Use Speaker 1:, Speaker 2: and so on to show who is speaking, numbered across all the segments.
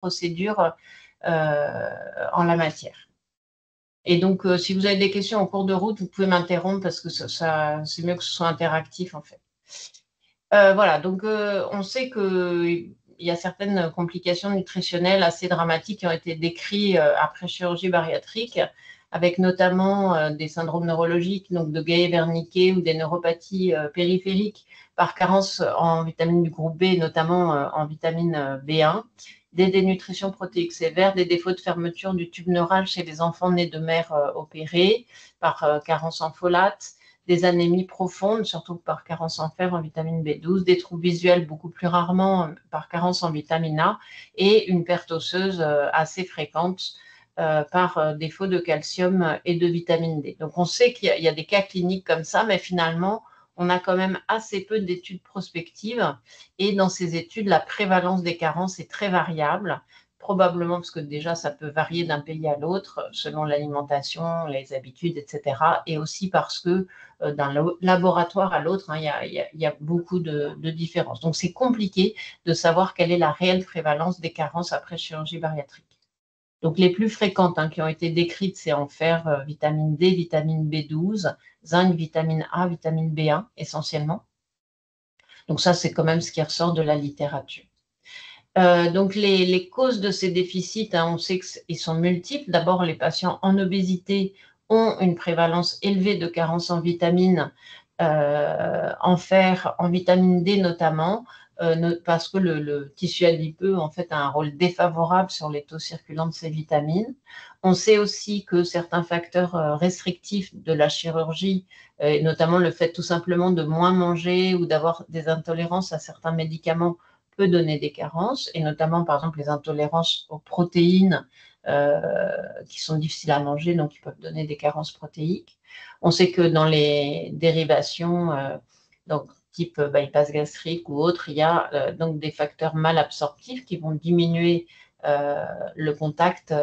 Speaker 1: procédures en la matière. Et donc, si vous avez des questions en cours de route, vous pouvez m'interrompre parce que c'est mieux que ce soit interactif en fait. Voilà, donc on sait qu'il y a certaines complications nutritionnelles assez dramatiques qui ont été décrites après chirurgie bariatrique, avec notamment des syndromes neurologiques, donc de Guéhet-Wernicke ou des neuropathies périphériques par carence en vitamine du groupe B, notamment en vitamine B1, des dénutritions protéiques sévères, des défauts de fermeture du tube neural chez les enfants nés de mères opérées par carence en folate, des anémies profondes, surtout par carence en fer, en vitamine B12, des troubles visuels beaucoup plus rarement par carence en vitamine A et une perte osseuse assez fréquente par défaut de calcium et de vitamine D. Donc on sait qu'il y a des cas cliniques comme ça, mais finalement, on a quand même assez peu d'études prospectives et dans ces études, la prévalence des carences est très variable, probablement parce que déjà ça peut varier d'un pays à l'autre selon l'alimentation, les habitudes, etc. Et aussi parce que d'un laboratoire à l'autre, il y a beaucoup de différences. Donc c'est compliqué de savoir quelle est la réelle prévalence des carences après chirurgie bariatrique. Donc les plus fréquentes qui ont été décrites, c'est en fer, vitamine D, vitamine B12, zinc, vitamine A, vitamine B1 essentiellement. Donc ça, c'est quand même ce qui ressort de la littérature. Donc les causes de ces déficits, on sait qu'ils sont multiples. D'abord, les patients en obésité ont une prévalence élevée de carence en vitamines, en fer, en vitamine D notamment, parce que le tissu adipeux en fait a un rôle défavorable sur les taux circulants de ces vitamines. On sait aussi que certains facteurs restrictifs de la chirurgie, et notamment le fait tout simplement de moins manger ou d'avoir des intolérances à certains médicaments, peut donner des carences, et notamment par exemple les intolérances aux protéines qui sont difficiles à manger, donc qui peuvent donner des carences protéiques. On sait que dans les dérivations, donc type bypass gastrique ou autre, il y a donc des facteurs mal absorptifs qui vont diminuer le contact,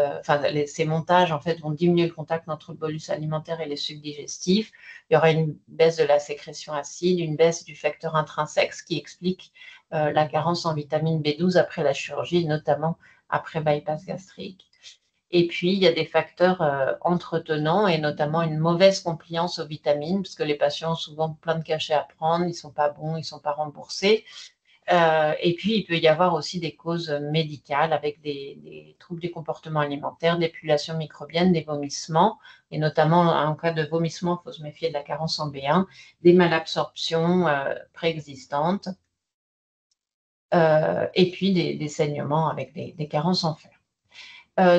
Speaker 1: ces montages en fait vont diminuer le contact entre le bolus alimentaire et les sucs digestifs. Il y aura une baisse de la sécrétion acide, une baisse du facteur intrinsèque, ce qui explique la carence en vitamine B12 après la chirurgie, notamment après bypass gastrique. Et puis, il y a des facteurs entretenants et notamment une mauvaise compliance aux vitamines, parce que les patients ont souvent plein de cachets à prendre, ils ne sont pas bons, ils ne sont pas remboursés. Et puis, il peut y avoir aussi des causes médicales avec des troubles du comportement alimentaire, des pullations microbiennes, des vomissements, et notamment en cas de vomissement, il faut se méfier de la carence en B1, des malabsorptions préexistantes, et puis des saignements avec des carences en fer.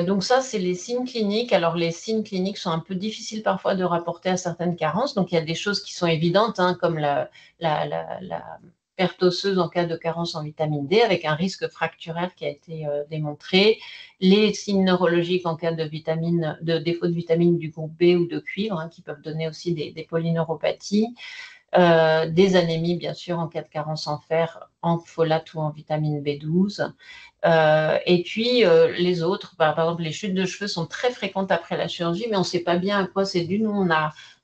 Speaker 1: Donc ça, c'est les signes cliniques. Alors, les signes cliniques sont un peu difficiles parfois de rapporter à certaines carences. Donc, il y a des choses qui sont évidentes, comme la perte osseuse en cas de carence en vitamine D, avec un risque fracturaire qui a été démontré. Les signes neurologiques en cas de défaut de vitamine du groupe B ou de cuivre, qui peuvent donner aussi des polyneuropathies. Des anémies, bien sûr, en cas de carence en fer, en folate ou en vitamine B12. Et puis, les autres, par exemple, les chutes de cheveux sont très fréquentes après la chirurgie, mais on ne sait pas bien à quoi c'est dû. Nous,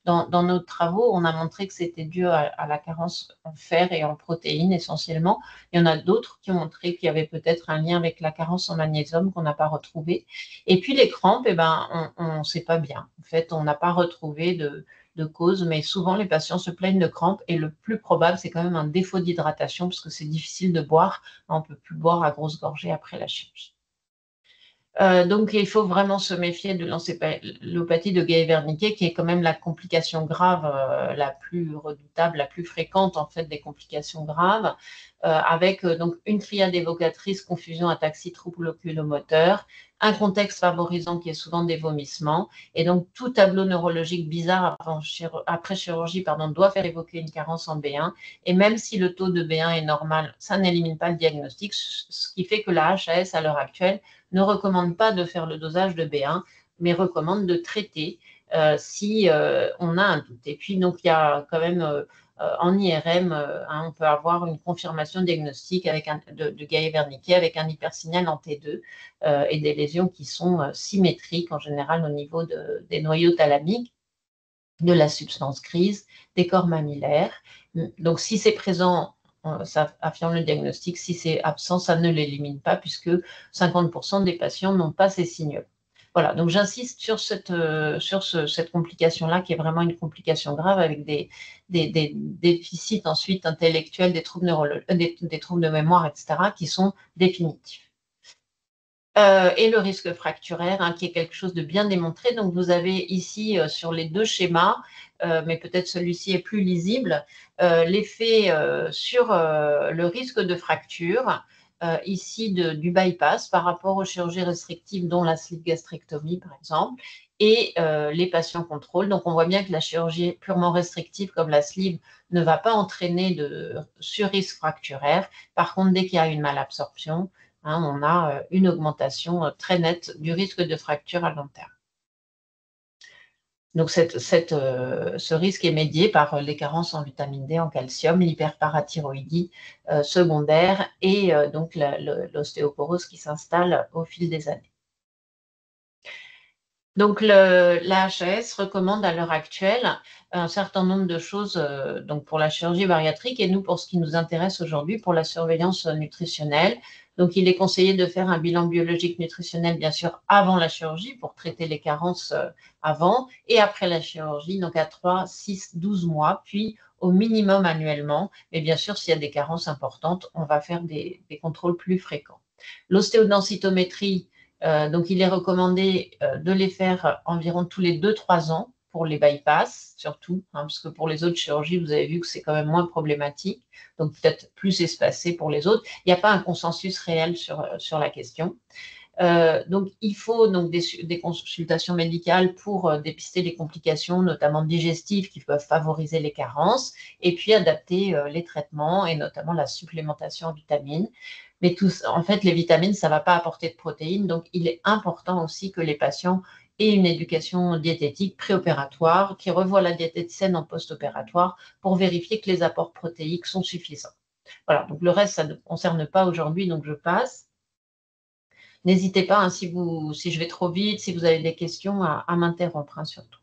Speaker 1: dans nos travaux, on a montré que c'était dû à la carence en fer et en protéines essentiellement. Il y en a d'autres qui ont montré qu'il y avait peut-être un lien avec la carence en magnésium qu'on n'a pas retrouvé. Et puis, les crampes, on ne sait pas bien. En fait, on n'a pas retrouvé de cause, mais souvent les patients se plaignent de crampes et le plus probable, c'est quand même un défaut d'hydratation parce que c'est difficile de boire. On ne peut plus boire à grosses gorgées après la chirurgie. Donc, il faut vraiment se méfier de l'encéphalopathie de Guéhet-Wernicke, qui est quand même la complication grave la plus redoutable, la plus fréquente en fait des complications graves, avec donc une triade évocatrice, confusion, ataxie, trouble oculomoteur, un contexte favorisant qui est souvent des vomissements, et donc tout tableau neurologique bizarre après chirurgie doit faire évoquer une carence en B1, et même si le taux de B1 est normal, ça n'élimine pas le diagnostic, ce qui fait que la HAS à l'heure actuelle ne recommande pas de faire le dosage de B1, mais recommande de traiter si on a un doute. Et puis, donc, il y a quand même en IRM, on peut avoir une confirmation diagnostique de Guéhet-Wernicke avec un hypersignal en T2 et des lésions qui sont symétriques en général au niveau des noyaux thalamiques, de la substance grise, des corps mammillaires. Donc, si c'est présent ça affirme le diagnostic. Si c'est absent, ça ne l'élimine pas puisque 50% des patients n'ont pas ces signes. Voilà, donc j'insiste sur cette complication-là qui est vraiment une complication grave avec des déficits ensuite intellectuels, des troubles des troubles de mémoire, etc., qui sont définitifs. Et le risque fracturaire, hein, qui est quelque chose de bien démontré. Donc, vous avez ici sur les deux schémas, mais peut-être celui-ci est plus lisible, l'effet sur le risque de fracture, ici du bypass par rapport aux chirurgies restrictives, dont la sleeve gastrectomie, par exemple, et les patients contrôle. Donc, on voit bien que la chirurgie purement restrictive, comme la sleeve, ne va pas entraîner de sur-risque fracturaire. Par contre, dès qu'il y a une malabsorption, on a une augmentation très nette du risque de fracture à long terme. Donc, ce risque est médié par les carences en vitamine D, en calcium, l'hyperparathyroïdie secondaire et donc l'ostéoporose qui s'installe au fil des années. Donc, la HAS recommande à l'heure actuelle un certain nombre de choses donc pour la chirurgie bariatrique et nous, pour ce qui nous intéresse aujourd'hui, pour la surveillance nutritionnelle. Donc, il est conseillé de faire un bilan biologique nutritionnel, bien sûr, avant la chirurgie pour traiter les carences avant et après la chirurgie, donc à 3, 6, 12 mois, puis au minimum annuellement. Mais bien sûr, s'il y a des carences importantes, on va faire des contrôles plus fréquents. L'ostéodensitométrie, donc, il est recommandé de les faire environ tous les 2-3 ans pour les bypass, surtout, parce que pour les autres chirurgies, vous avez vu que c'est quand même moins problématique, donc peut-être plus espacé pour les autres. Il n'y a pas un consensus réel sur la question. Donc, il faut donc des consultations médicales pour dépister les complications, notamment digestives, qui peuvent favoriser les carences, et puis adapter les traitements, et notamment la supplémentation en vitamines. Mais en fait, les vitamines, ça ne va pas apporter de protéines, donc il est important aussi que les patients aient une éducation diététique préopératoire, qui revoient la diététicienne en post-opératoire pour vérifier que les apports protéiques sont suffisants. Voilà, donc le reste, ça ne concerne pas aujourd'hui, donc je passe. N'hésitez pas, hein, si je vais trop vite, si vous avez des questions, à m'interrompre, hein, surtout.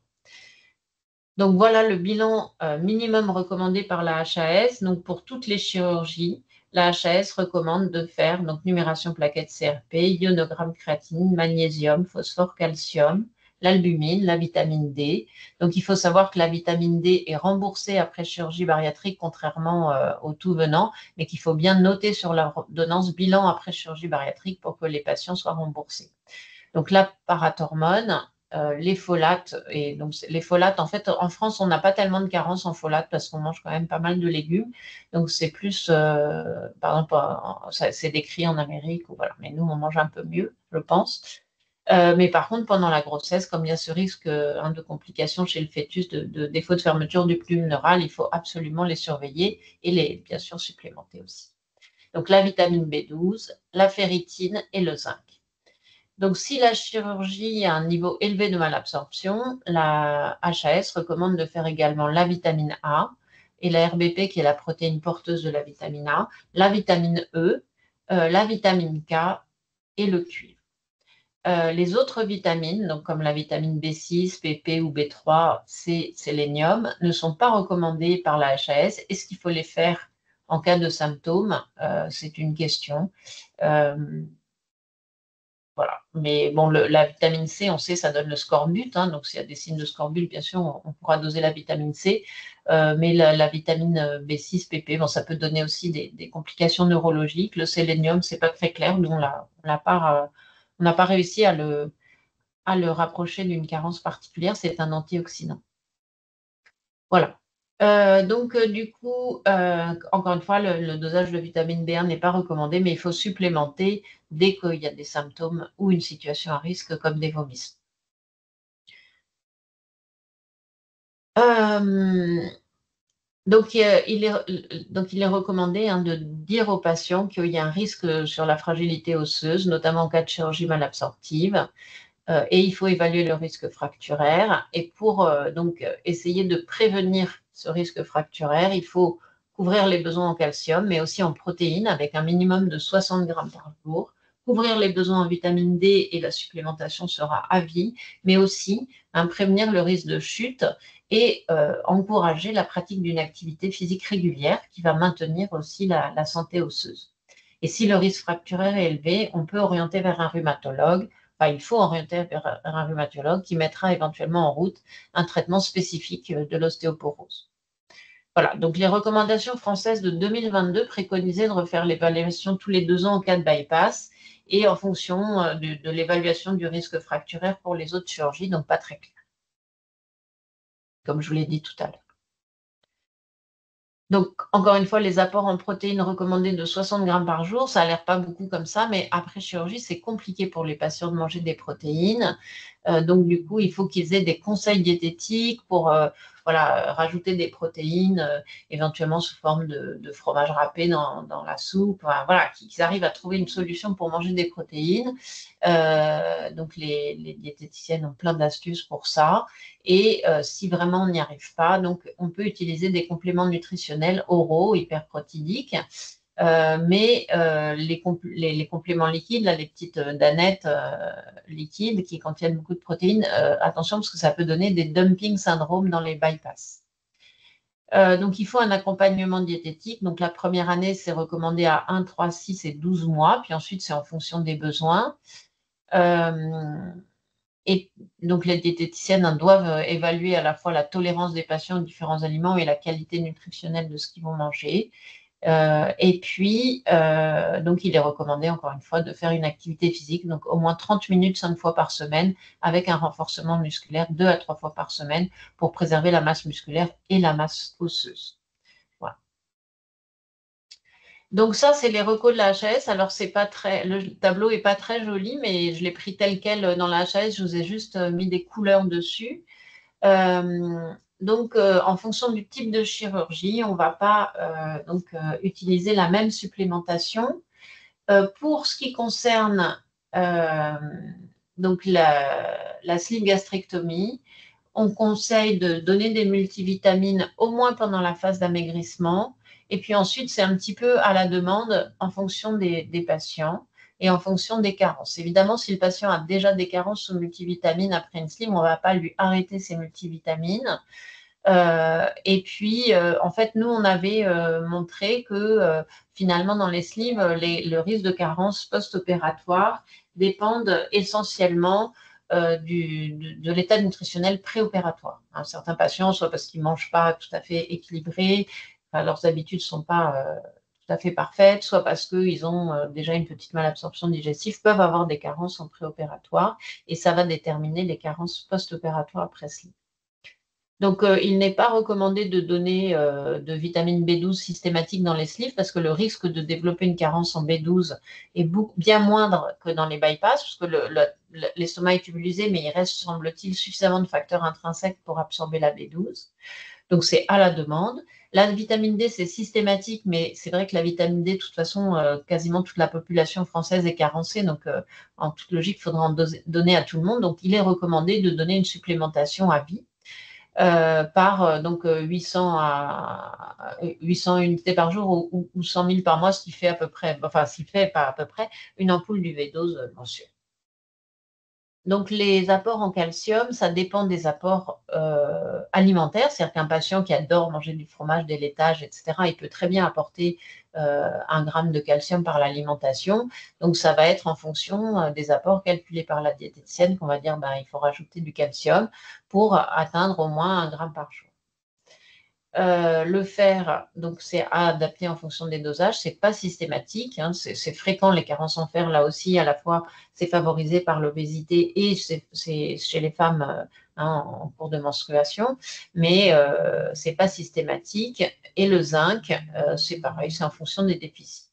Speaker 1: Donc voilà le bilan minimum recommandé par la HAS. Donc pour toutes les chirurgies, la HAS recommande de faire donc numération plaquettes CRP, ionogramme créatinine, magnésium, phosphore, calcium, l'albumine, la vitamine D. Donc il faut savoir que la vitamine D est remboursée après chirurgie bariatrique, contrairement au tout venant, mais qu'il faut bien noter sur l'ordonnance bilan après chirurgie bariatrique pour que les patients soient remboursés. Donc la parathormone, les folates, et donc les folates, en fait, en France, on n'a pas tellement de carence en folates parce qu'on mange quand même pas mal de légumes. Donc c'est plus, par exemple, c'est décrit en Amérique, ou voilà, mais nous, on mange un peu mieux, je pense. Mais par contre, pendant la grossesse, comme il y a ce risque de complications chez le fœtus, de défaut de fermeture du plume neural, il faut absolument les surveiller et bien sûr, supplémenter aussi. Donc la vitamine B12, la ferritine et le zinc. Donc, si la chirurgie a un niveau élevé de malabsorption, la HAS recommande de faire également la vitamine A et la RBP, qui est la protéine porteuse de la vitamine A, la vitamine E, la vitamine K et le cuivre. Les autres vitamines, donc comme la vitamine B6, PP ou B3, C, sélénium, ne sont pas recommandées par la HAS. Est-ce qu'il faut les faire en cas de symptômes? C'est une question. Voilà. Mais bon, la vitamine C, on sait, ça donne le scorbut. Donc, s'il y a des signes de scorbut, bien sûr, on pourra doser la vitamine C. Mais la vitamine B6, PP, bon, ça peut donner aussi des complications neurologiques. Le sélénium, c'est pas très clair. Nous, on n'a pas réussi à le rapprocher d'une carence particulière. C'est un antioxydant. Voilà. Donc, du coup, encore une fois, le dosage de vitamine B1 n'est pas recommandé, mais il faut supplémenter dès qu'il y a des symptômes ou une situation à risque comme des vomissements. Donc, il est recommandé de dire aux patients qu'il y a un risque sur la fragilité osseuse, notamment en cas de chirurgie malabsorptive. Et il faut évaluer le risque fracturaire. Et pour donc essayer de prévenir ce risque fracturaire, il faut couvrir les besoins en calcium, mais aussi en protéines, avec un minimum de 60 grammes par jour couvrir les besoins en vitamine D et la supplémentation sera à vie, mais aussi prévenir le risque de chute et encourager la pratique d'une activité physique régulière qui va maintenir aussi la santé osseuse. Et si le risque fracturaire est élevé, on peut orienter vers un rhumatologue. Enfin, il faut orienter vers un rhumatologue qui mettra éventuellement en route un traitement spécifique de l'ostéoporose. Voilà, donc les recommandations françaises de 2022 préconisaient de refaire l'évaluation tous les 2 ans en cas de bypass et en fonction de l'évaluation du risque fracturaire pour les autres chirurgies, donc pas très clair, comme je vous l'ai dit tout à l'heure. Donc, encore une fois, les apports en protéines recommandés de 60 grammes par jour, ça a l'air pas beaucoup comme ça, mais après chirurgie, c'est compliqué pour les patients de manger des protéines. Donc, du coup, il faut qu'ils aient des conseils diététiques pour rajouter des protéines, éventuellement sous forme de fromage râpé dans la soupe. Voilà, qu'ils arrivent à trouver une solution pour manger des protéines. Donc, les diététiciennes ont plein d'astuces pour ça. Et si vraiment on n'y arrive pas, donc on peut utiliser des compléments nutritionnels oraux hyperprotidiques. Mais les compléments liquides, là, les petites danettes liquides qui contiennent beaucoup de protéines, attention parce que ça peut donner des dumping syndromes dans les bypass. Donc, il faut un accompagnement diététique. Donc, la première année, c'est recommandé à 1, 3, 6 et 12 mois. Puis ensuite, c'est en fonction des besoins. Et donc, les diététiciennes doivent évaluer à la fois la tolérance des patients aux différents aliments et la qualité nutritionnelle de ce qu'ils vont manger. Et puis, donc, il est recommandé, encore une fois, de faire une activité physique, donc au moins 30 minutes 5 fois par semaine, avec un renforcement musculaire 2 à 3 fois par semaine pour préserver la masse musculaire et la masse osseuse. Voilà. Donc ça, c'est les recos de la HAS. Alors, c'est pas très, le tableau n'est pas très joli, mais je l'ai pris tel quel dans la HAS. Je vous ai juste mis des couleurs dessus. Donc, en fonction du type de chirurgie, on ne va pas utiliser la même supplémentation. Pour ce qui concerne donc la sleeve gastrectomie, on conseille de donner des multivitamines au moins pendant la phase d'amaigrissement. Et puis ensuite, c'est un petit peu à la demande en fonction des patients et en fonction des carences. Évidemment, si le patient a déjà des carences sous multivitamines après une sleeve, on ne va pas lui arrêter ses multivitamines. Et puis, en fait, nous, on avait montré que finalement, dans les sleeves, le risque de carence post-opératoire dépendent essentiellement de l'état nutritionnel préopératoire. Certains patients, soit parce qu'ils ne mangent pas tout à fait équilibré, leurs habitudes ne sont pas tout à fait parfaites, soit parce qu'ils ont déjà une petite malabsorption digestive, peuvent avoir des carences en préopératoire et ça va déterminer les carences post-opératoires après sleeve. Donc, il n'est pas recommandé de donner de vitamine B12 systématique dans les sleeves parce que le risque de développer une carence en B12 est bien moindre que dans les bypass, parce que l'estomac est tubulisé, mais il reste, semble-t-il, suffisamment de facteurs intrinsèques pour absorber la B12. Donc, c'est à la demande. La vitamine D, c'est systématique, mais c'est vrai que la vitamine D, de toute façon, quasiment toute la population française est carencée. Donc, en toute logique, il faudra en donner à tout le monde. Donc, il est recommandé de donner une supplémentation à vie. Par donc 800 unités par jour ou 100 000 par mois, ce qui fait à peu près, enfin, ce qui fait pas à peu près une ampoule d'UV-dose mensuelle. Donc, les apports en calcium, ça dépend des apports alimentaires. C'est-à-dire qu'un patient qui adore manger du fromage, des laitages, etc., il peut très bien apporter 1 gramme de calcium par l'alimentation. Donc, ça va être en fonction des apports calculés par la diététicienne qu'on va dire il faut rajouter du calcium pour atteindre au moins 1 gramme par jour. Le fer, donc c'est à adapter en fonction des dosages, c'est pas systématique, c'est fréquent les carences en fer, là aussi à la fois c'est favorisé par l'obésité et c'est chez les femmes en cours de menstruation, mais c'est pas systématique. Et le zinc, c'est pareil, c'est en fonction des déficits.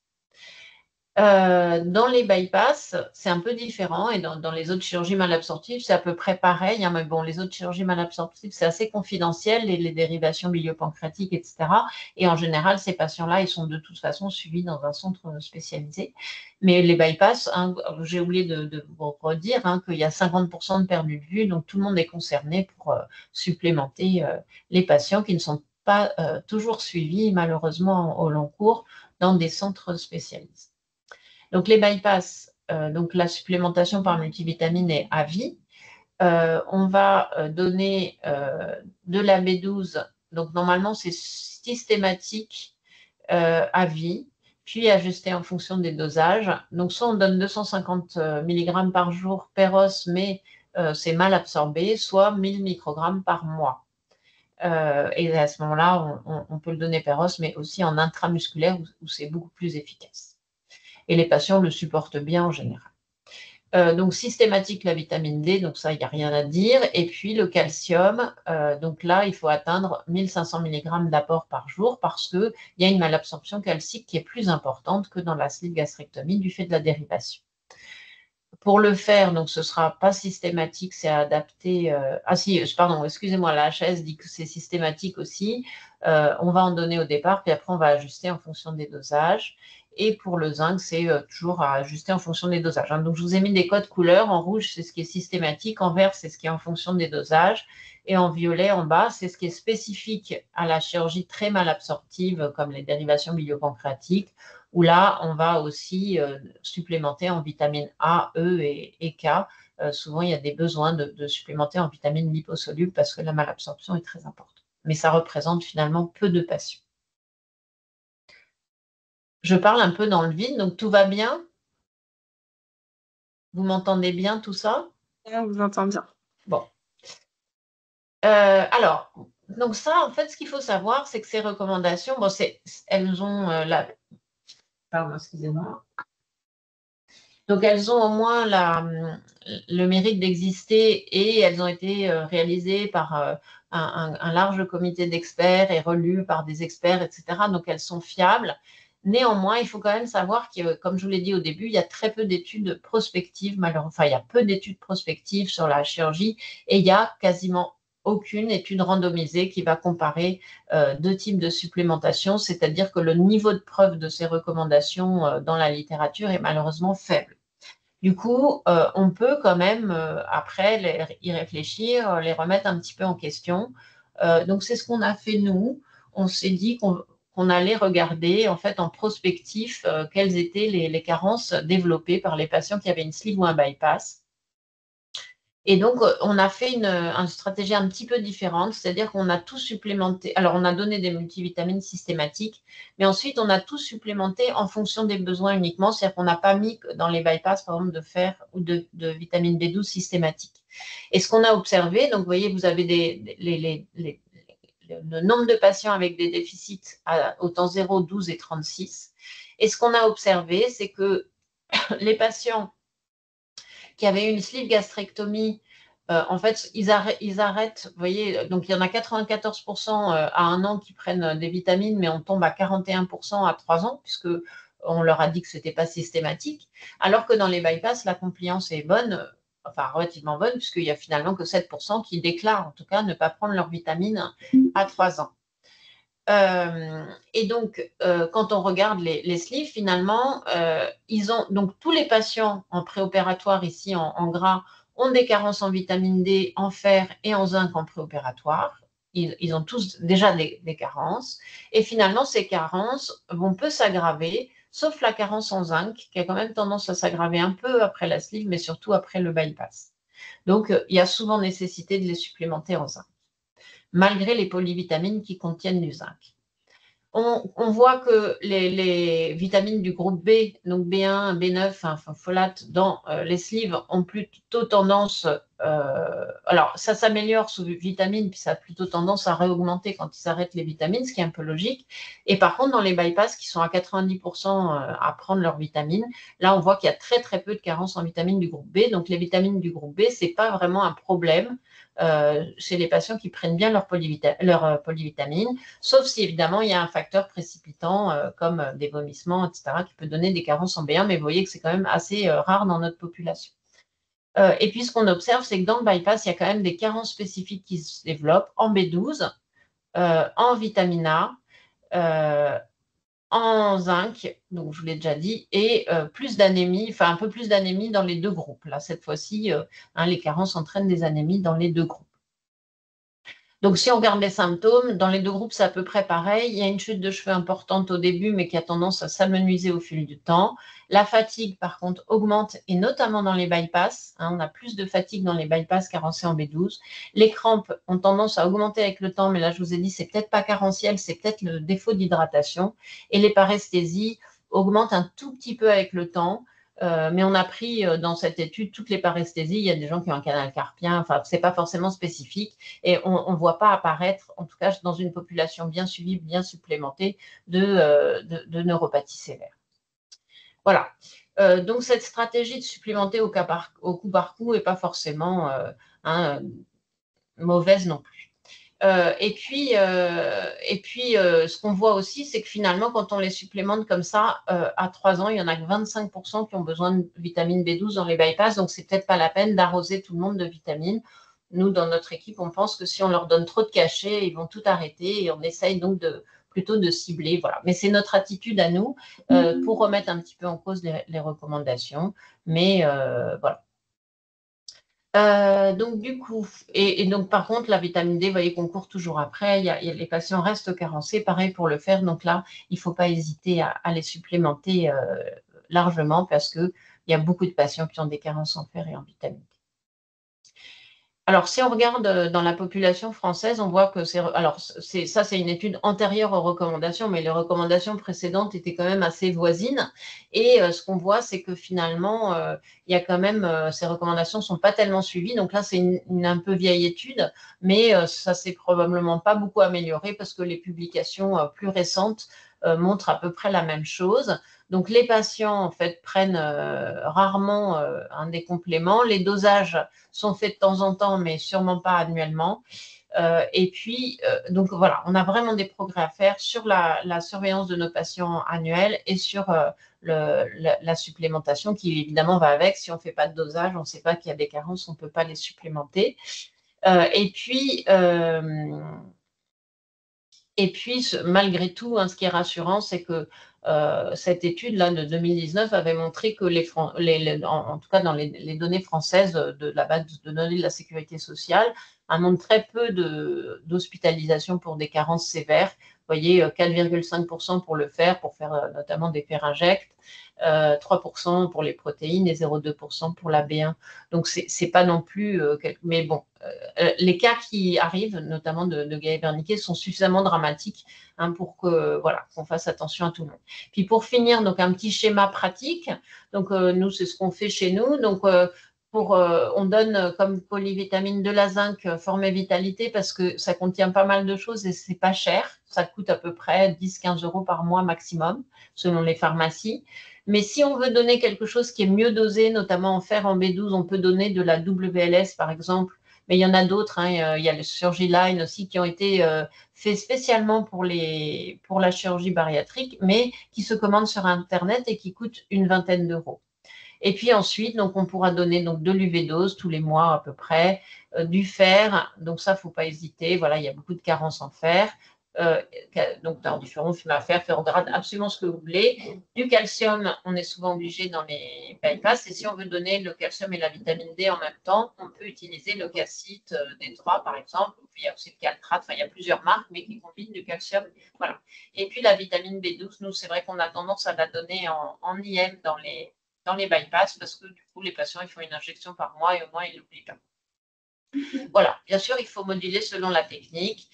Speaker 1: Dans les bypass, c'est un peu différent et dans les autres chirurgies malabsorptives, c'est à peu près pareil, mais bon, les autres chirurgies malabsorptives, c'est assez confidentiel, les dérivations biliopancréatiques, etc. Et en général, ces patients-là, ils sont de toute façon suivis dans un centre spécialisé. Mais les bypass, j'ai oublié de vous redire qu'il y a 50% de perdu de vue, donc tout le monde est concerné pour supplémenter les patients qui ne sont pas toujours suivis, malheureusement, au long cours, dans des centres spécialisés. Donc, les bypass, donc la supplémentation par multivitamine est à vie. On va donner de la B12, donc normalement c'est systématique à vie, puis ajusté en fonction des dosages. Donc soit on donne 250 mg par jour Péros, mais c'est mal absorbé, soit 1000 microgrammes par mois. Et à ce moment-là, on peut le donner Péros, mais aussi en intramusculaire où c'est beaucoup plus efficace. Et les patients le supportent bien en général. Donc systématique la vitamine D, donc ça, il n'y a rien à dire. Et puis le calcium, donc là, il faut atteindre 1500 mg d'apport par jour parce qu'il y a une malabsorption calcique qui est plus importante que dans la sleeve gastrectomie du fait de la dérivation. Pour le faire, donc ce ne sera pas systématique, c'est adapté. Ah si, pardon, excusez-moi, la HS dit que c'est systématique aussi. On va en donner au départ, puis après on va ajuster en fonction des dosages. Et pour le zinc, c'est toujours à ajuster en fonction des dosages. Donc je vous ai mis des codes couleurs. En rouge, c'est ce qui est systématique. En vert, c'est ce qui est en fonction des dosages. Et en violet, en bas, c'est ce qui est spécifique à la chirurgie très mal absorptive, comme les dérivations biliopancréatiques, où là, on va aussi supplémenter en vitamine A, E et K. Souvent, il y a des besoins de supplémenter en vitamines liposolubles parce que la malabsorption est très importante. Mais ça représente finalement peu de patients. Je parle un peu dans le vide, donc tout va bien? Vous m'entendez bien tout ça?
Speaker 2: On vous entend bien.
Speaker 1: Bon. Alors, donc ça, en fait, ce qu'il faut savoir, c'est que ces recommandations, bon, elles ont Pardon, excusez-moi. Donc, elles ont au moins le mérite d'exister et elles ont été réalisées par un large comité d'experts et relues par des experts, etc. Donc, elles sont fiables. Néanmoins, il faut quand même savoir que, comme je vous l'ai dit au début, il y a très peu d'études prospectives, malheureusement, enfin, il y a peu d'études prospectives sur la chirurgie et il y a quasiment aucune étude randomisée qui va comparer deux types de supplémentation, c'est-à-dire que le niveau de preuve de ces recommandations dans la littérature est malheureusement faible. Du coup, on peut quand même, après, y réfléchir, les remettre un petit peu en question. Donc, c'est ce qu'on a fait nous. On s'est dit qu'on allait regarder, en fait, en prospectif, quelles étaient les carences développées par les patients qui avaient une sleeve ou un bypass. Et donc, on a fait une stratégie un petit peu différente, c'est-à-dire qu'on a tout supplémenté. Alors, on a donné des multivitamines systématiques, mais ensuite, on a tout supplémenté en fonction des besoins uniquement, c'est-à-dire qu'on n'a pas mis dans les bypass, par exemple, de fer ou de vitamine B12 systématique. Et ce qu'on a observé, donc, vous voyez, vous avez le nombre de patients avec des déficits au temps 0, 12 et 36. Et ce qu'on a observé, c'est que les patients qui avaient une sleeve gastrectomie, en fait, ils arrêtent, vous voyez, donc il y en a 94% à 1 an qui prennent des vitamines, mais on tombe à 41% à 3 ans, puisque on leur a dit que ce n'était pas systématique, alors que dans les bypass, la compliance est bonne, enfin relativement bonne, puisqu'il n'y a finalement que 7% qui déclarent, en tout cas, ne pas prendre leurs vitamines à 3 ans. Et donc, quand on regarde les sleeves, finalement, ils ont donc tous les patients en préopératoire ici en gras ont des carences en vitamine D, en fer et en zinc en préopératoire. Ils ont tous déjà des carences. Et finalement, ces carences vont peu s'aggraver, sauf la carence en zinc, qui a quand même tendance à s'aggraver un peu après la sleeve, mais surtout après le bypass. Donc, il y a souvent nécessité de les supplémenter en zinc, malgré les polyvitamines qui contiennent du zinc. On voit que les vitamines du groupe B, donc B1, B9, enfin folate, dans les sleeves ont plutôt tendance, alors ça s'améliore sous vitamines, puis ça a plutôt tendance à réaugmenter quand ils arrêtent les vitamines, ce qui est un peu logique. Et par contre, dans les bypass qui sont à 90% à prendre leurs vitamines, là on voit qu'il y a très très peu de carences en vitamines du groupe B. Donc les vitamines du groupe B, ce n'est pas vraiment un problème chez les patients qui prennent bien leurs polyvitamines, sauf si évidemment il y a un facteur précipitant comme des vomissements, etc., qui peut donner des carences en B1, mais vous voyez que c'est quand même assez rare dans notre population. Et puis ce qu'on observe, c'est que dans le bypass, il y a quand même des carences spécifiques qui se développent en B12, en vitamine A, en zinc, donc je vous l'ai déjà dit, et plus d'anémie, enfin un peu plus d'anémie dans les deux groupes. Là, cette fois-ci, les carences entraînent des anémies dans les deux groupes. Donc, si on regarde les symptômes, dans les deux groupes, c'est à peu près pareil. Il y a une chute de cheveux importante au début, mais qui a tendance à s'amenuiser au fil du temps. La fatigue, par contre, augmente, et notamment dans les bypass. On a plus de fatigue dans les bypass carencés en B12. Les crampes ont tendance à augmenter avec le temps, mais là, je vous ai dit, c'est peut-être pas carentiel, c'est peut-être le défaut d'hydratation. Et les paresthésies augmentent un tout petit peu avec le temps. Mais on a pris dans cette étude toutes les paresthésies. Il y a des gens qui ont un canal carpien, enfin, c'est pas forcément spécifique. Et on ne voit pas apparaître, en tout cas dans une population bien suivie, bien supplémentée, de neuropathie sévère. Voilà. Donc, cette stratégie de supplémenter au coup par coup n'est pas forcément mauvaise non plus. Ce qu'on voit aussi, c'est que finalement, quand on les supplémente comme ça, à 3 ans, il y en a que 25% qui ont besoin de vitamine B12 dans les bypass, donc c'est peut-être pas la peine d'arroser tout le monde de vitamines. Nous, dans notre équipe, on pense que si on leur donne trop de cachets, ils vont tout arrêter et on essaye donc plutôt de cibler. Voilà. Mais c'est notre attitude à nous pour remettre un petit peu en cause les recommandations. Mais voilà. Donc du coup, et donc par contre, la vitamine D, vous voyez qu'on court toujours après, les patients restent carencés, pareil pour le fer, donc là, il ne faut pas hésiter à les supplémenter largement parce qu'il y a beaucoup de patients qui ont des carences en fer et en vitamine D. Alors, si on regarde dans la population française, on voit que c'est une étude antérieure aux recommandations, mais les recommandations précédentes étaient quand même assez voisines. Et ce qu'on voit, c'est que finalement, il y a quand même, ces recommandations ne sont pas tellement suivies. Donc là, c'est une un peu vieille étude, mais ça s'est probablement pas beaucoup amélioré parce que les publications plus récentes montrent à peu près la même chose. Donc, les patients, en fait, prennent rarement un des compléments. Les dosages sont faits de temps en temps, mais sûrement pas annuellement. Donc voilà, on a vraiment des progrès à faire sur la surveillance de nos patients annuels et sur la supplémentation qui évidemment va avec. Si on ne fait pas de dosage, on ne sait pas qu'il y a des carences, on ne peut pas les supplémenter. Malgré tout, ce qui est rassurant, c'est que cette étude-là de 2019 avait montré que en tout cas dans les données françaises de la base de données de la sécurité sociale, montre très peu d'hospitalisation pour des carences sévères. Vous voyez, 4,5% pour le fer, pour faire notamment des pharyngectes, 3% pour les protéines et 0,2% pour la B1. Donc, c'est pas non plus… mais bon, les cas qui arrivent, notamment de Guy-Berniquet, sont suffisamment dramatiques pour qu'on fasse attention à tout le monde. Puis pour finir, donc un petit schéma pratique. Donc nous, c'est ce qu'on fait chez nous. Donc on donne comme polyvitamine de la zinc formée vitalité parce que ça contient pas mal de choses et c'est pas cher. Ça coûte à peu près 10-15 euros par mois maximum selon les pharmacies. Mais si on veut donner quelque chose qui est mieux dosé, notamment en fer en B12, on peut donner de la WLS par exemple. Mais il y en a d'autres, il y a le Surgiline aussi qui ont été faits spécialement pour la chirurgie bariatrique, mais qui se commandent sur Internet et qui coûtent une vingtaine d'euros. Et puis ensuite, donc, on pourra donner donc, de l'UV-dose tous les mois à peu près, du fer, donc ça, il ne faut pas hésiter, voilà, il y a beaucoup de carences en fer, donc dans différents films à fer, ferrograde, absolument ce que vous voulez. Du calcium, on est souvent obligé dans les bypass, et si on veut donner le calcium et la vitamine D en même temps, on peut utiliser le calcite D3 par exemple, il y a aussi le caltrate, enfin il y a plusieurs marques, mais qui combinent du calcium, voilà. Et puis la vitamine B12, nous, c'est vrai qu'on a tendance à la donner en IM dans les bypass parce que du coup, les patients, ils font une injection par mois et au moins, ils l'oublient pas. Voilà, bien sûr, il faut moduler selon la technique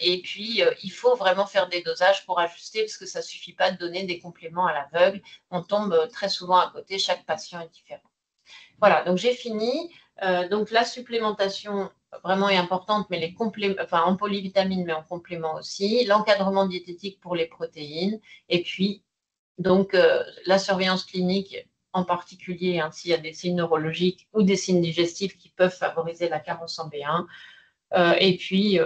Speaker 1: et puis il faut vraiment faire des dosages pour ajuster parce que ça ne suffit pas de donner des compléments à l'aveugle. On tombe très souvent à côté, chaque patient est différent. Voilà, donc j'ai fini. Donc la supplémentation vraiment est importante, mais en polyvitamines, mais en complément aussi. L'encadrement diététique pour les protéines et puis donc, la surveillance clinique, en particulier s'il y a des signes neurologiques ou des signes digestifs qui peuvent favoriser la carence en B1, et puis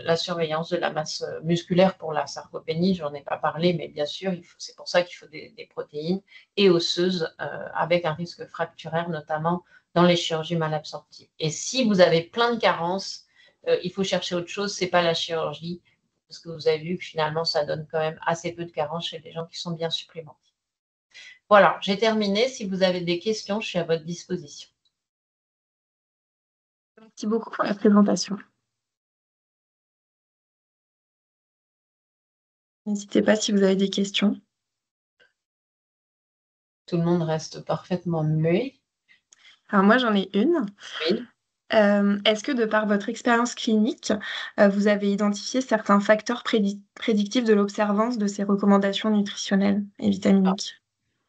Speaker 1: la surveillance de la masse musculaire pour la sarcopénie, je n'en ai pas parlé, mais bien sûr, c'est pour ça qu'il faut des protéines et osseuses avec un risque fracturaire, notamment dans les chirurgies mal absorptives. Et si vous avez plein de carences, il faut chercher autre chose, ce n'est pas la chirurgie, parce que vous avez vu que finalement, ça donne quand même assez peu de carences chez les gens qui sont bien supplémentés. Voilà, j'ai terminé. Si vous avez des questions, je suis à votre disposition.
Speaker 2: Merci beaucoup pour la présentation. N'hésitez pas si vous avez des questions.
Speaker 1: Tout le monde reste parfaitement muet.
Speaker 2: Alors moi, j'en ai une.
Speaker 1: Oui.
Speaker 2: Est-ce que de par votre expérience clinique, vous avez identifié certains facteurs prédictifs de l'observance de ces recommandations nutritionnelles et vitaminiques?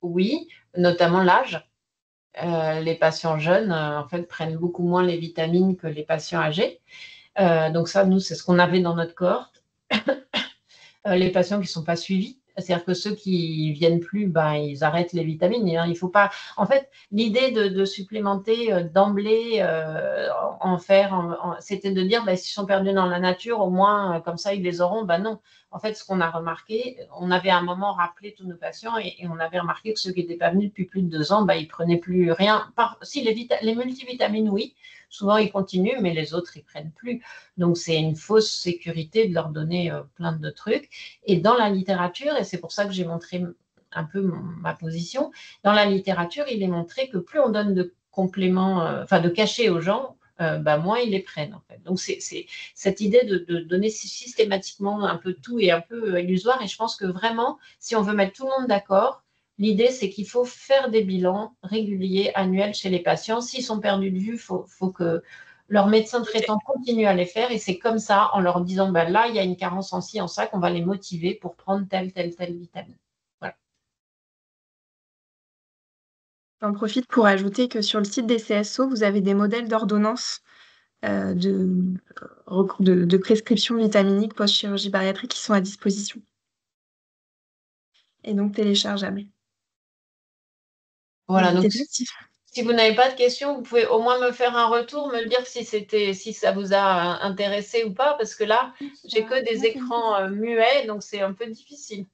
Speaker 1: Oui, notamment l'âge. Les patients jeunes, en fait, prennent beaucoup moins les vitamines que les patients âgés. Donc ça, nous, c'est ce qu'on avait dans notre cohorte. Les patients qui ne sont pas suivis, c'est-à-dire que ceux qui viennent plus, ben, ils arrêtent les vitamines. Et, hein, il faut pas. En fait, l'idée de supplémenter d'emblée en fer, c'était de dire, ben, s'ils sont perdus dans la nature, au moins comme ça, ils les auront. Ben non. En fait, ce qu'on a remarqué, on avait à un moment rappelé tous nos patients et on avait remarqué que ceux qui n'étaient pas venus depuis plus de 2 ans, ben, ils prenaient plus rien. Si les multivitamines, oui, souvent ils continuent, mais les autres, ils prennent plus. Donc, c'est une fausse sécurité de leur donner plein de trucs. Et dans la littérature, et c'est pour ça que j'ai montré un peu ma position, dans la littérature, il est montré que plus on donne de compléments, enfin de cachets aux gens, bah, moins ils les prennent en fait. Donc c'est cette idée de donner systématiquement un peu tout est un peu illusoire et je pense que vraiment, si on veut mettre tout le monde d'accord, l'idée c'est qu'il faut faire des bilans réguliers, annuels chez les patients. S'ils sont perdus de vue, faut que leur médecin traitant continue à les faire et c'est comme ça, en leur disant, ben là, il y a une carence en ci, en ça, qu'on va les motiver pour prendre telle vitamine. Voilà.
Speaker 2: J'en profite pour ajouter que sur le site des CSO, vous avez des modèles d'ordonnance de prescription vitaminique post-chirurgie bariatrique qui sont à disposition et donc téléchargeables.
Speaker 1: Voilà,
Speaker 2: N'hésitez
Speaker 1: donc
Speaker 2: pas
Speaker 1: si vous n'avez pas de questions, vous pouvez au moins me faire un retour, me dire si ça vous a intéressé ou pas, parce que là, j'ai que des écrans muets, donc c'est un peu difficile.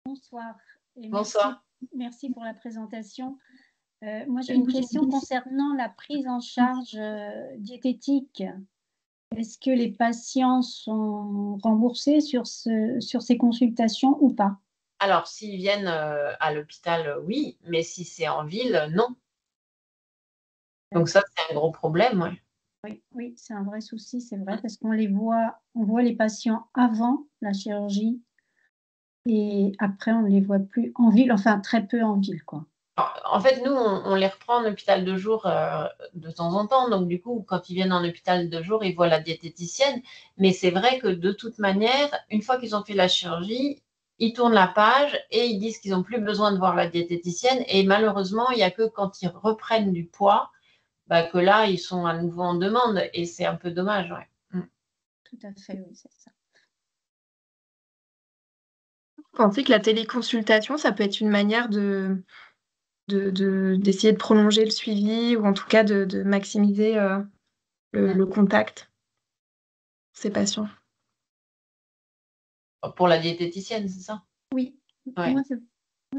Speaker 3: Bonsoir et
Speaker 1: Bonsoir.
Speaker 3: merci pour la présentation. Moi, j'ai une question concernant la prise en charge diététique. Est-ce que les patients sont remboursés sur ces consultations ou pas?
Speaker 1: Alors, s'ils viennent à l'hôpital, oui, mais si c'est en ville, non. Donc ça, c'est un gros problème, ouais.
Speaker 3: Oui, oui, c'est un vrai souci, c'est vrai, parce qu'on voit les patients avant la chirurgie et après, on ne les voit plus en ville, enfin très peu en ville, quoi.
Speaker 1: En fait, nous, on les reprend en hôpital de jour de temps en temps. Donc, du coup, quand ils viennent en hôpital de jour, ils voient la diététicienne. Mais c'est vrai que de toute manière, une fois qu'ils ont fait la chirurgie, ils tournent la page et ils disent qu'ils n'ont plus besoin de voir la diététicienne. Et malheureusement, il n'y a que quand ils reprennent du poids, bah, que là, ils sont à nouveau en demande. Et c'est un peu dommage, ouais.
Speaker 3: Tout à fait, oui, c'est ça.
Speaker 2: Vous pensez que la téléconsultation, ça peut être une manière d'essayer de prolonger le suivi ou en tout cas de maximiser le contact pour ces patients?
Speaker 1: Pour la diététicienne, c'est ça?
Speaker 3: Oui,
Speaker 1: Ouais.
Speaker 3: moi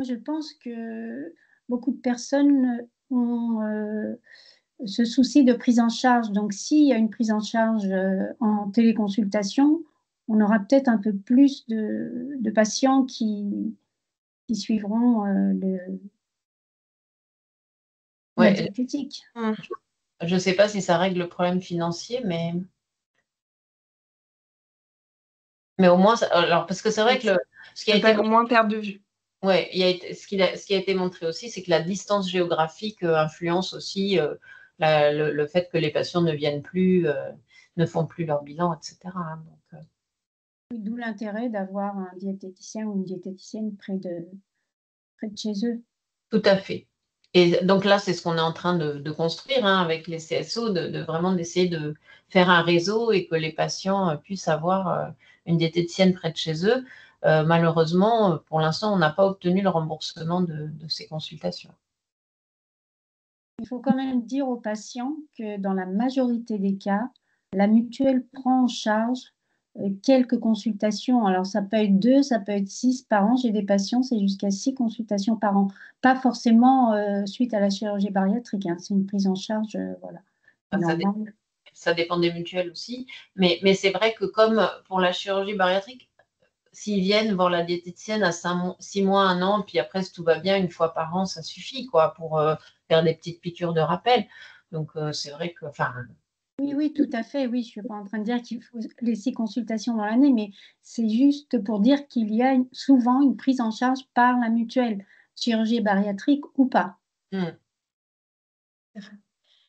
Speaker 3: je pense que beaucoup de personnes ont ce souci de prise en charge. Donc, s'il y a une prise en charge en téléconsultation, on aura peut-être un peu plus de patients qui suivront la
Speaker 1: Ouais.
Speaker 3: diététique.
Speaker 1: Je ne sais pas si ça règle le problème financier, mais au moins, alors, parce que c'est vrai que ce qui a été
Speaker 2: Au moins perdre de vue.
Speaker 1: ouais, ce qui a été montré aussi, c'est que la distance géographique influence aussi le fait que les patients ne viennent plus, ne font plus leur bilan, etc. Hein, donc,
Speaker 3: D'où l'intérêt d'avoir un diététicien ou une diététicienne près de chez eux.
Speaker 1: tout à fait. Et donc là, c'est ce qu'on est en train de construire hein, avec les CSO, vraiment d'essayer de faire un réseau et que les patients puissent avoir une diététicienne près de chez eux. Malheureusement, pour l'instant, on n'a pas obtenu le remboursement de ces consultations.
Speaker 3: Il faut quand même dire aux patients que dans la majorité des cas, la mutuelle prend en charge quelques consultations. Alors, ça peut être 2, ça peut être 6 par an. J'ai des patients, c'est jusqu'à 6 consultations par an. Pas forcément suite à la chirurgie bariatrique, hein. C'est une prise en charge, voilà,
Speaker 1: Ça
Speaker 3: normale.
Speaker 1: ça dépend des mutuelles aussi. Mais c'est vrai que comme pour la chirurgie bariatrique, s'ils viennent voir la diététicienne à 6 mois, 1 an, puis après, si tout va bien, une fois par an, ça suffit quoi, pour faire des petites piqûres de rappel. Donc, c'est vrai que, enfin,
Speaker 3: Oui, oui, tout à fait. Oui, je ne suis pas en train de dire qu'il faut les 6 consultations dans l'année, mais c'est juste pour dire qu'il y a souvent une prise en charge par la mutuelle, chirurgie bariatrique ou pas.
Speaker 1: Hmm.
Speaker 2: Tout à fait.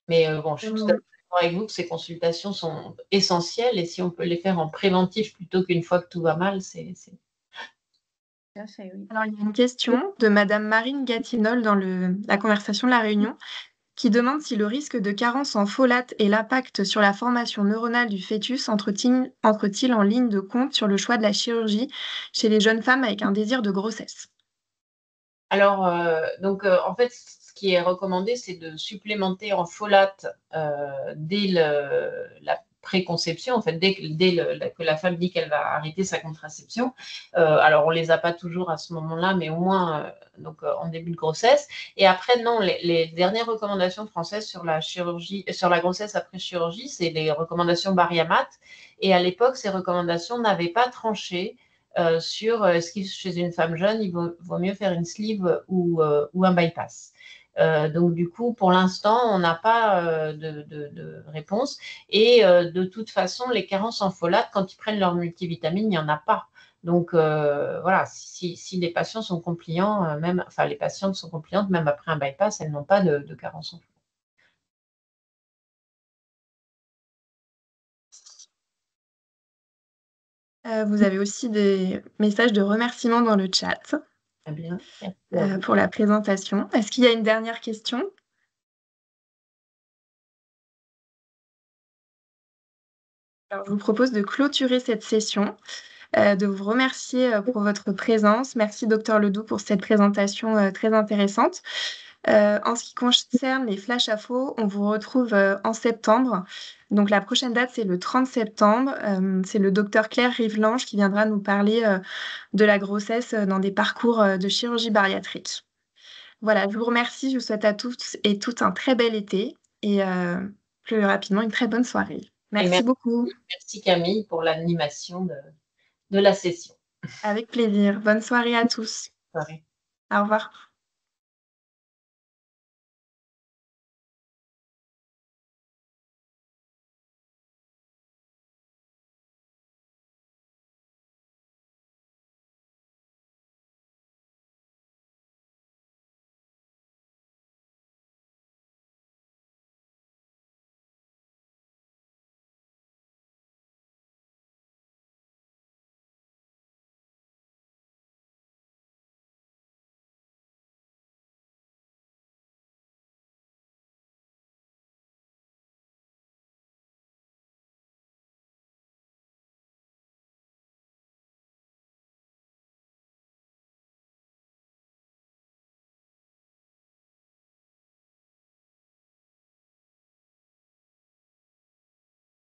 Speaker 1: Mais bon, je suis tout à fait
Speaker 2: Euh,
Speaker 1: d'accord avec vous que ces consultations sont essentielles et si on peut les faire en préventif plutôt qu'une fois que tout va mal,
Speaker 3: Tout à fait, oui.
Speaker 2: Alors, il y a une question de Madame Marine Gatinol dans la conversation de la réunion qui demande si le risque de carence en folate et l'impact sur la formation neuronale du fœtus entre-t-il en ligne de compte sur le choix de la chirurgie chez les jeunes femmes avec un désir de grossesse.
Speaker 1: Alors, en fait, ce qui est recommandé, c'est de supplémenter en folate dès la préconception, en fait, dès que la femme dit qu'elle va arrêter sa contraception. Alors, on les a pas toujours à ce moment-là, mais au moins en début de grossesse. Et après, non, les dernières recommandations françaises sur la chirurgie, sur la grossesse après chirurgie, c'est les recommandations Bariamat. Et à l'époque, ces recommandations n'avaient pas tranché sur est-ce que chez une femme jeune, il vaut mieux faire une sleeve ou un bypass. Donc, du coup, pour l'instant, on n'a pas de réponse. Et de toute façon, les carences en folate, quand ils prennent leur multivitamine, il n'y en a pas. Donc, voilà, si les patients sont compliants, les patientes sont compliantes, même après un bypass, elles n'ont pas de carence en folate.
Speaker 2: Vous avez aussi des messages de remerciements dans le chat
Speaker 1: Très bien. Merci à vous.
Speaker 2: pour la présentation. Est-ce qu'il y a une dernière question? Alors, je vous propose de clôturer cette session, de vous remercier pour votre présence. Merci, Docteur Ledoux, pour cette présentation très intéressante. En ce qui concerne les Flash Info, on vous retrouve en septembre. Donc, la prochaine date, c'est le 30 septembre. C'est le docteur Claire Rivelange qui viendra nous parler de la grossesse dans des parcours de chirurgie bariatrique. Voilà, je vous remercie. Je vous souhaite à tous et toutes un très bel été et plus rapidement une très bonne soirée.
Speaker 1: Et
Speaker 2: Merci beaucoup.
Speaker 1: merci Camille pour l'animation de la session.
Speaker 2: Avec plaisir. Bonne soirée à tous.
Speaker 1: Soirée.
Speaker 2: Au revoir.